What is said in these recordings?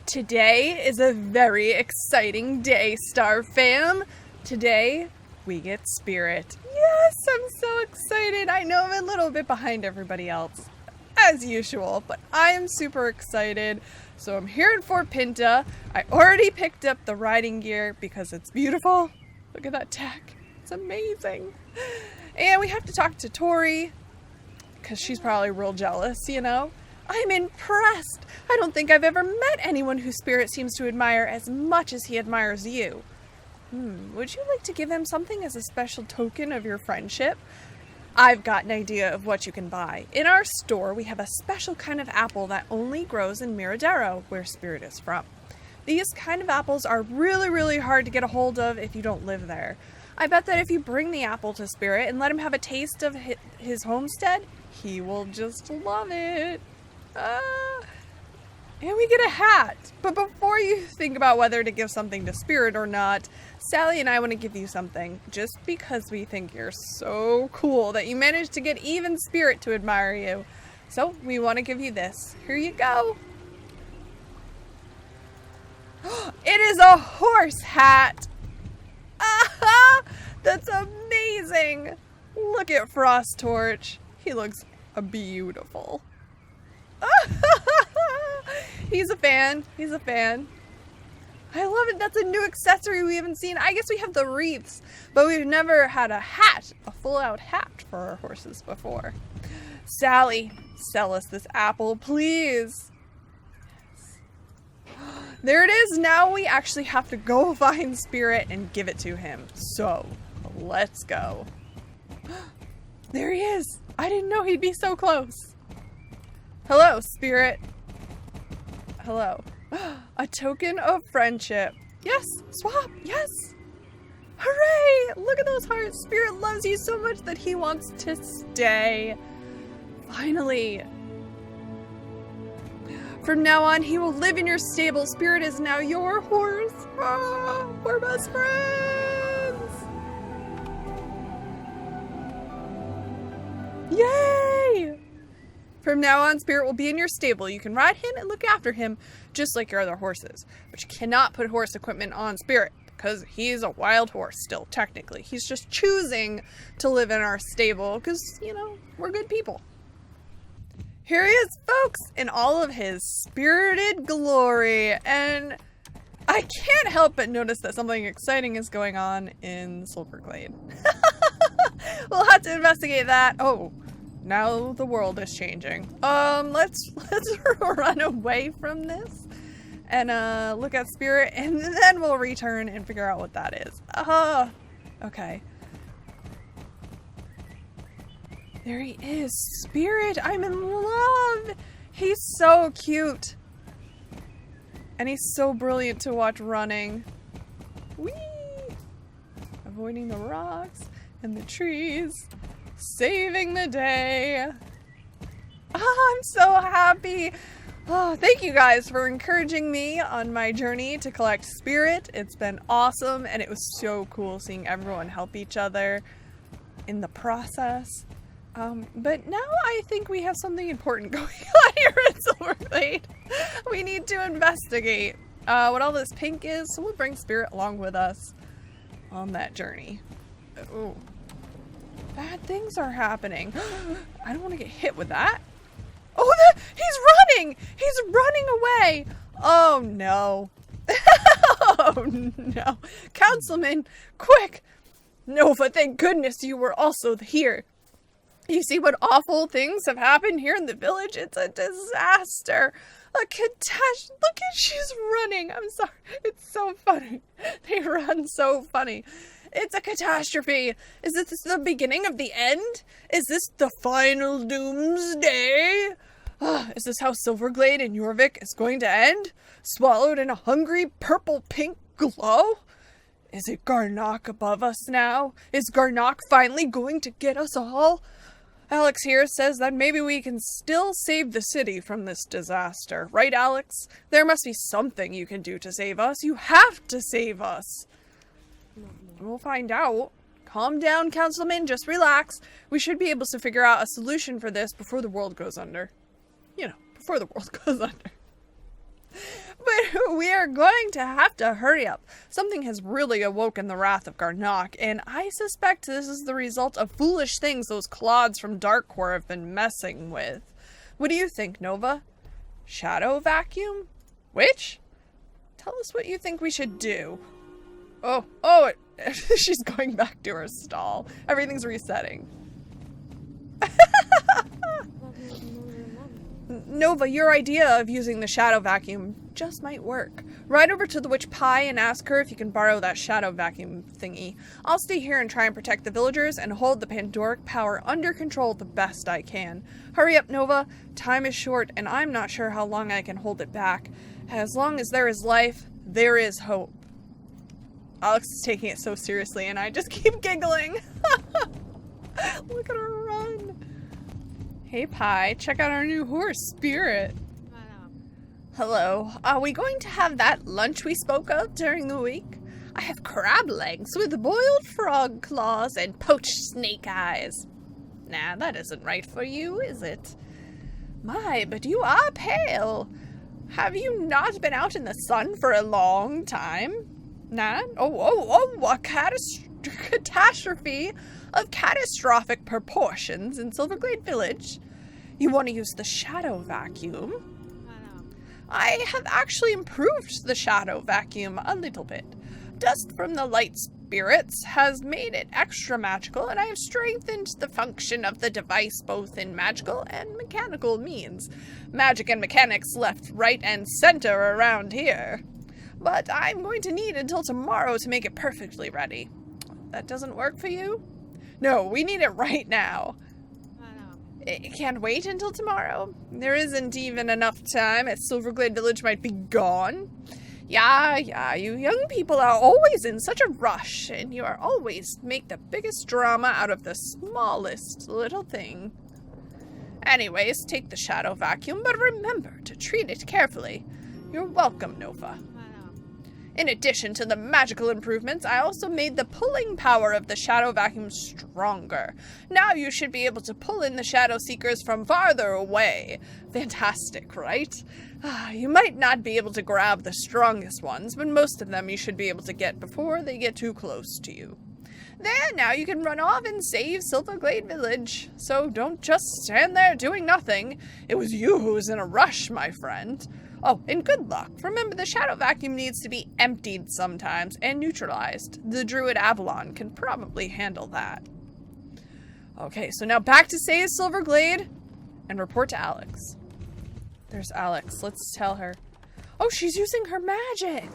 Today is a very exciting day, Star Fam. Today, we get Spirit. Yes, I'm so excited. I know I'm a little bit behind everybody else, as usual, but I am super excited. So I'm here in Fort Pinta. I already picked up the riding gear because it's beautiful. Look at that tech. It's amazing. And we have to talk to Tori because she's probably real jealous, you know? I'm impressed. I don't think I've ever met anyone whose Spirit seems to admire as much as he admires you. Would you like to give him something as a special token of your friendship? I've got an idea of what you can buy. In our store, we have a special kind of apple that only grows in Miradero, where Spirit is from. These kind of apples are really, really hard to get a hold of if you don't live there. I bet that if you bring the apple to Spirit and let him have a taste of his homestead, he will just love it. And we get a hat. But before you think about whether to give something to Spirit or not, Sally and I want to give you something just because we think you're so cool that you managed to get even Spirit to admire you. So we want to give you this. Here you go. It is a horse hat. That's amazing. Look at Frost Torch. He looks beautiful. He's a fan. He's a fan. I love it. That's a new accessory we haven't seen. I guess we have the wreaths, but we've never had a hat, a full-out hat for our horses before. Sally, sell us this apple, please. Yes. There it is. Now we actually have to go find Spirit and give it to him. So, let's go. There he is. I didn't know he'd be so close. Hello, Spirit. Hello. A token of friendship. Yes, swap, yes. Hooray! Look at those hearts. Spirit loves you so much that he wants to stay. Finally. From now on, he will live in your stable. Spirit is now your horse. Oh, we're best friends. Yay! From now on, Spirit will be in your stable. You can ride him and look after him just like your other horses. But you cannot put horse equipment on Spirit because he's a wild horse still, technically. He's just choosing to live in our stable because, you know, we're good people. Here he is, folks, in all of his spirited glory. And I can't help but notice that something exciting is going on in Silverglade. We'll have to investigate that. Oh. Now the world is changing. Let's run away from this and look at Spirit, and then we'll return and figure out what that is. Okay. There he is, Spirit. I'm in love. He's so cute, and he's so brilliant to watch running. Whee! Avoiding the rocks and the trees. Saving the day. I'm so happy. Thank you guys for encouraging me on my journey to collect Spirit. It's been awesome, and it was so cool seeing everyone help each other in the process. But now I think we have something important going on here at Silverglade. We need to investigate what all this pink is, so we'll bring Spirit along with us on that journey. Ooh. Bad things are happening. I don't want to get hit with that. Oh, he's running! He's running away! Oh, no. Oh, no. Councilman, quick! Nova, thank goodness you were also here. You see what awful things have happened here in the village? It's a disaster. A catastrophe. Look at she's running. I'm sorry. It's so funny. They run so funny. It's a catastrophe. Is this the beginning of the end? Is this the final doomsday? Is this how Silverglade and Jorvik is going to end? Swallowed in a hungry purple-pink glow? Is it Garnock above us now? Is Garnock finally going to get us all? Alex here says that maybe we can still save the city from this disaster. Right, Alex? There must be something you can do to save us. You have to save us. We'll find out. Calm down, Councilman. Just relax. We should be able to figure out a solution for this before the world goes under. You know, before the world goes under. But we are going to have to hurry up. Something has really awoken the wrath of Garnock, and I suspect this is the result of foolish things those clods from Darkcore have been messing with. What do you think, Nova? Shadow vacuum? Which? Tell us what you think we should do. She's going back to her stall. Everything's resetting. Nova, your idea of using the shadow vacuum just might work. Ride over to the Witch Pie and ask her if you can borrow that shadow vacuum thingy. I'll stay here and try and protect the villagers and hold the Pandoric power under control the best I can. Hurry up, Nova. Time is short, and I'm not sure how long I can hold it back. As long as there is life, there is hope. Alex is taking it so seriously, and I just keep giggling. Look at her run. Hey, Pie, check out our new horse, Spirit. Hello. Are we going to have that lunch we spoke of during the week? I have crab legs with boiled frog claws and poached snake eyes. Nah, that isn't right for you, is it? My, but you are pale. Have you not been out in the sun for a long time? Nah? A catastrophe of catastrophic proportions in Silverglade Village. You want to use the shadow vacuum? I have actually improved the shadow vacuum a little bit. Dust from the light spirits has made it extra magical, and I have strengthened the function of the device both in magical and mechanical means. Magic and mechanics left, right, and center around here. But I'm going to need until tomorrow to make it perfectly ready. That doesn't work for you? No, we need it right now. It can't wait until tomorrow. There isn't even enough time, as Silverglade Village might be gone. Yeah, you young people are always in such a rush, and you are always make the biggest drama out of the smallest little thing. Anyways, take the shadow vacuum, but remember to treat it carefully. You're welcome, Nova. In addition to the magical improvements, I also made the pulling power of the shadow vacuum stronger. Now you should be able to pull in the shadow seekers from farther away. Fantastic, right? You might not be able to grab the strongest ones, but most of them you should be able to get before they get too close to you. There, now you can run off and save Silverglade Village. So don't just stand there doing nothing. It was you who was in a rush, my friend. Oh, and good luck. Remember, the shadow vacuum needs to be emptied sometimes and neutralized. The Druid Avalon can probably handle that. Okay, so now back to save Silverglade and report to Alex. There's Alex. Let's tell her. Oh, she's using her magic.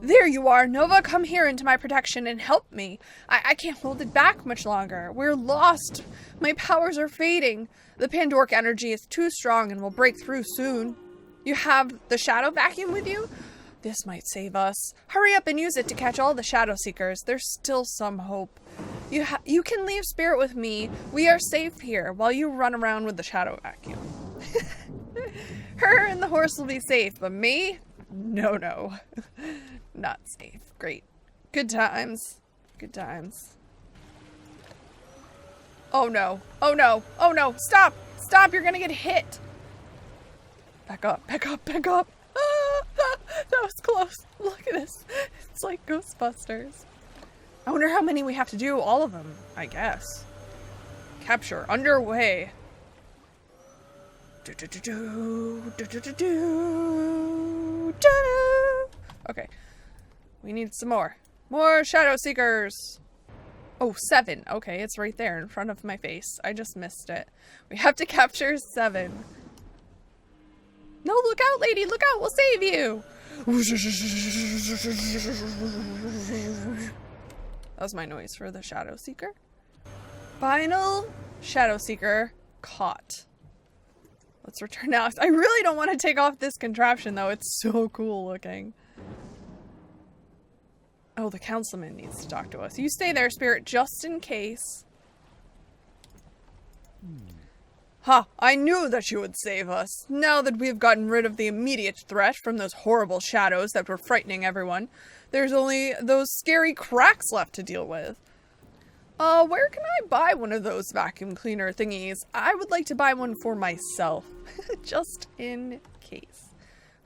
There you are, Nova. Come here into my protection and help me. I can't hold it back much longer. We're lost. My powers are fading. The Pandoric energy is too strong and will break through soon. You have the shadow vacuum with you? This might save us. Hurry up and use it to catch all the shadow seekers. There's still some hope. You can leave Spirit with me. We are safe here while you run around with the shadow vacuum. Her and the horse will be safe, but me? No. Not safe. Great. Good times. Good times. Oh no. Oh no. Oh no. Stop. Stop. You're gonna get hit. Back up. Back up. Back up. Ah, that was close. Look at this. It's like Ghostbusters. I wonder how many we have to do. All of them, I guess. Capture underway. Okay. We need some more. More Shadow Seekers. Oh, 7. Okay, it's right there in front of my face. I just missed it. We have to capture 7. No, look out, lady. Look out. We'll save you. That was my noise for the Shadow Seeker. Final Shadow Seeker caught. Let's return now. I really don't want to take off this contraption, though. It's so cool looking. Oh, the councilman needs to talk to us. You stay there, Spirit, just in case. Ha! I knew that you would save us. Now that we have gotten rid of the immediate threat from those horrible shadows that were frightening everyone, there's only those scary cracks left to deal with. Where can I buy one of those vacuum cleaner thingies? I would like to buy one for myself. Just in case.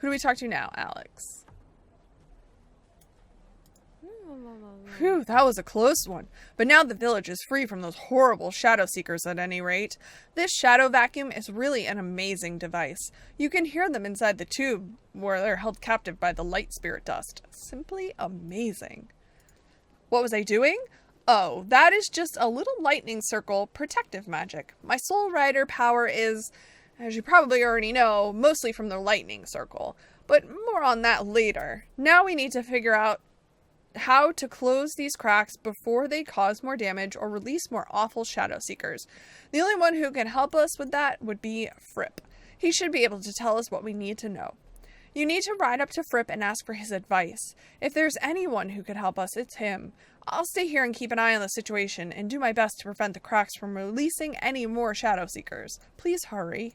Who do we talk to now, Alex? Phew, that was a close one. But now the village is free from those horrible shadow seekers at any rate. This shadow vacuum is really an amazing device. You can hear them inside the tube where they're held captive by the light spirit dust. Simply amazing. What was I doing? Oh, that is just a little lightning circle protective magic. My soul rider power is, as you probably already know, mostly from the lightning circle. But more on that later. Now we need to figure out how to close these cracks before they cause more damage or release more awful shadow seekers. The only one who can help us with that would be Fripp. He should be able to tell us what we need to know. You need to ride up to Fripp and ask for his advice. If there's anyone who could help us, it's him. I'll stay here and keep an eye on the situation and do my best to prevent the cracks from releasing any more shadow seekers. Please hurry.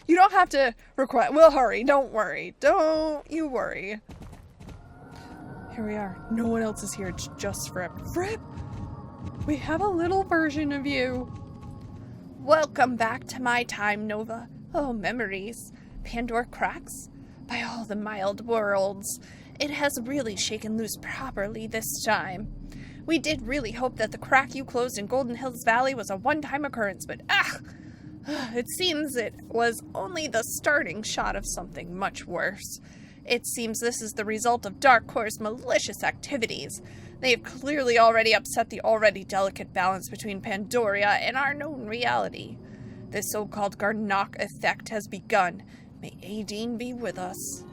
You don't have to request. We'll hurry. Don't worry. Don't you worry. Here we are. No one else is here. It's just Fripp. Fripp! We have a little version of you. Welcome back to my time, Nova. Oh, memories. Pandoric cracks? By all the mild worlds. It has really shaken loose properly this time. We did really hope that the crack you closed in Golden Hills Valley was a one-time occurrence, but it seems it was only the starting shot of something much worse. It seems this is the result of Dark Core's malicious activities. They have clearly already upset the already delicate balance between Pandoria and our known reality. The so-called Garnock effect has begun. May Adine be with us.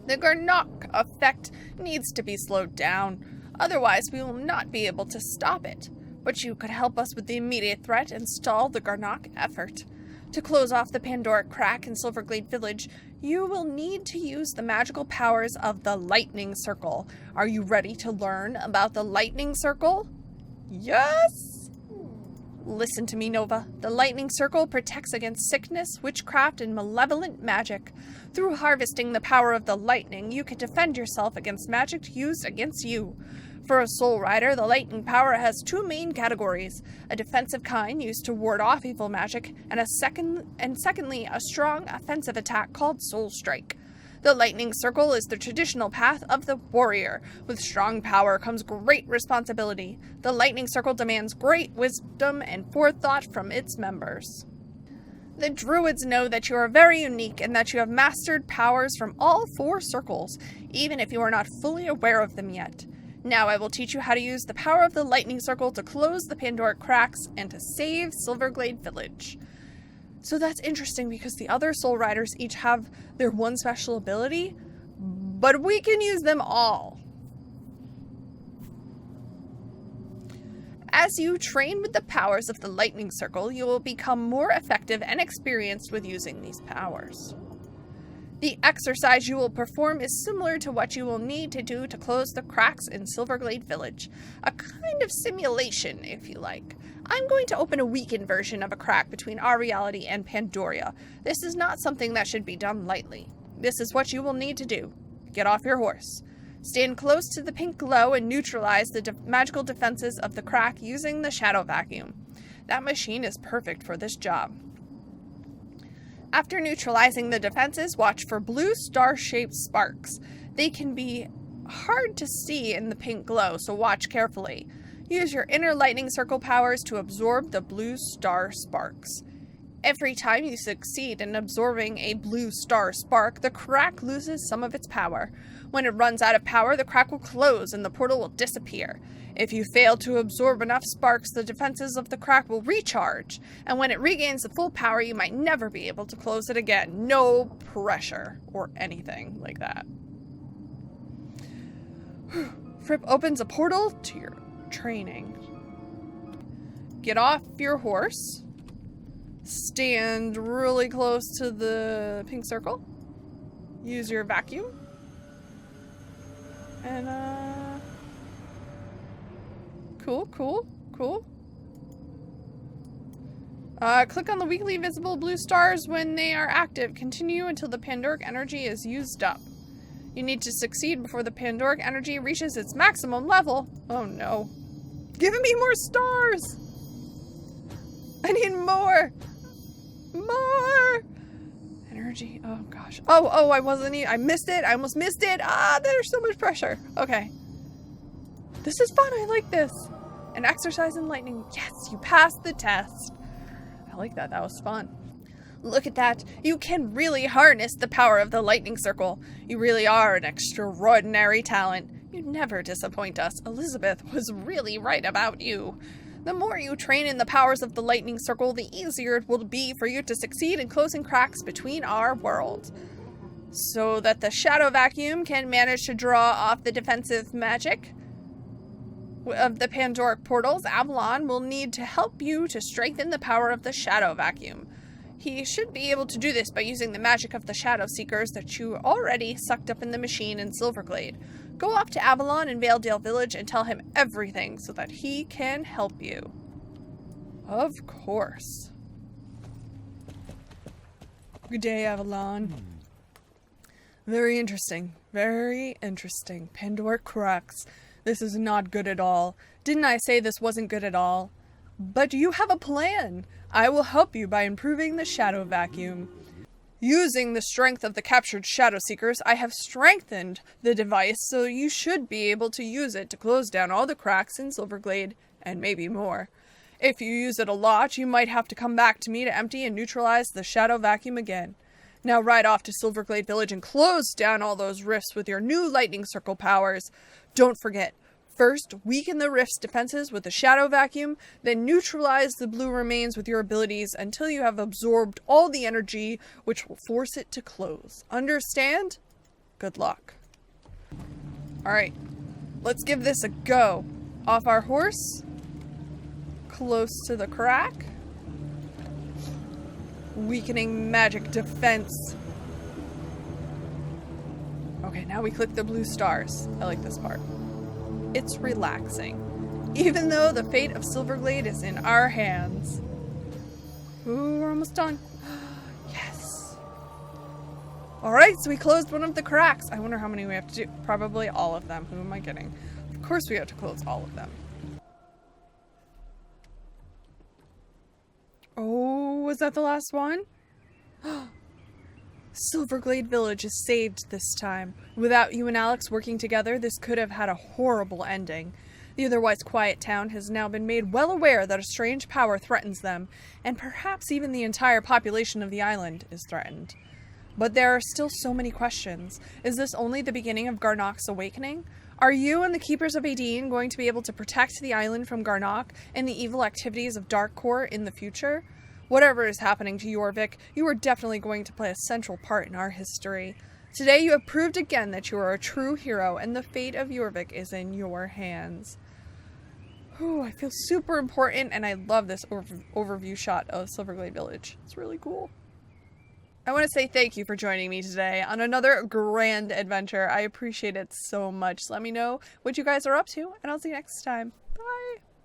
The Garnock effect needs to be slowed down. Otherwise, we will not be able to stop it. But you could help us with the immediate threat and stall the Garnock effort. To close off the Pandoric crack in Silverglade Village, you will need to use the magical powers of the Lightning Circle. Are you ready to learn about the Lightning Circle? Yes! Listen to me, Nova. The Lightning Circle protects against sickness, witchcraft, and malevolent magic. Through harvesting the power of the lightning, you can defend yourself against magic used against you. For a soul rider, the lightning power has two main categories: a defensive kind used to ward off evil magic, and secondly, a strong offensive attack called Soul Strike. The lightning circle is the traditional path of the warrior. With strong power comes great responsibility. The lightning circle demands great wisdom and forethought from its members. The druids know that you are very unique and that you have mastered powers from all four circles, even if you are not fully aware of them yet. Now I will teach you how to use the power of the lightning circle to close the Pandoric cracks and to save Silverglade Village. So that's interesting because the other soul riders each have their one special ability, but we can use them all. As you train with the powers of the lightning circle, you will become more effective and experienced with using these powers. The exercise you will perform is similar to what you will need to do to close the cracks in Silverglade Village. A kind of simulation, if you like. I'm going to open a weakened version of a crack between our reality and Pandoria. This is not something that should be done lightly. This is what you will need to do. Get off your horse. Stand close to the pink glow and neutralize the magical defenses of the crack using the shadow vacuum. That machine is perfect for this job. After neutralizing the defenses, watch for blue star-shaped sparks. They can be hard to see in the pink glow, so watch carefully. Use your inner lightning circle powers to absorb the blue star sparks. Every time you succeed in absorbing a blue star spark, the crack loses some of its power. When it runs out of power, the crack will close and the portal will disappear. If you fail to absorb enough sparks, the defenses of the crack will recharge, and when it regains the full power, you might never be able to close it again. No pressure or anything like that. Fripp opens a portal to your training. Get off your horse. Stand really close to the pink circle. Use your vacuum. And, cool. Click on the weakly visible blue stars when they are active. Continue until the Pandoric energy is used up. You need to succeed before the Pandoric energy reaches its maximum level. Oh no. Give me more stars! I need more! More! energy. Oh gosh. Oh, I missed it. I almost missed it. Ah, there's so much pressure. Okay. This is fun. I like this. An exercise in lightning. Yes, you passed the test. I like that. That was fun. Look at that. You can really harness the power of the lightning circle. You really are an extraordinary talent. You never disappoint us. Elizabeth was really right about you. The more you train in the powers of the lightning circle, the easier it will be for you to succeed in closing cracks between our worlds. So that the shadow vacuum can manage to draw off the defensive magic of the Pandoric portals, Avalon will need to help you to strengthen the power of the shadow vacuum. He should be able to do this by using the magic of the shadow seekers that you already sucked up in the machine in Silverglade. Go off to Avalon in Valedale Village and tell him everything so that he can help you. Of course. Good day, Avalon. Very interesting. Very interesting. Pandoric cracks. This is not good at all. Didn't I say this wasn't good at all? But you have a plan. I will help you by improving the shadow vacuum. Using the strength of the captured shadow seekers, I have strengthened the device so you should be able to use it to close down all the cracks in Silverglade, and maybe more. If you use it a lot, you might have to come back to me to empty and neutralize the shadow vacuum again. Now ride off to Silverglade Village and close down all those rifts with your new lightning circle powers. Don't forget, first, weaken the rift's defenses with the shadow vacuum, then neutralize the blue remains with your abilities until you have absorbed all the energy, which will force it to close. Understand? Good luck. Alright, let's give this a go. Off our horse, close to the crack, weakening magic defense. Okay, now we click the blue stars. I like this part. It's relaxing. Even though the fate of Silverglade is in our hands. Ooh, we're almost done. Yes. Alright, so we closed one of the cracks. I wonder how many we have to do. Probably all of them. Who am I kidding? Of course we have to close all of them. Oh, was that the last one? Silverglade Village is saved this time. Without you and Alex working together, this could have had a horrible ending. The otherwise quiet town has now been made well aware that a strange power threatens them, and perhaps even the entire population of the island is threatened. But there are still so many questions. Is this only the beginning of Garnock's awakening? Are you and the Keepers of Aideen going to be able to protect the island from Garnock and the evil activities of Dark Court in the future? Whatever is happening to Jorvik, you are definitely going to play a central part in our history. Today you have proved again that you are a true hero, and the fate of Jorvik is in your hands. Ooh, I feel super important, and I love this overview shot of Silverglade Village. It's really cool. I want to say thank you for joining me today on another grand adventure. I appreciate it so much. Let me know what you guys are up to, and I'll see you next time. Bye!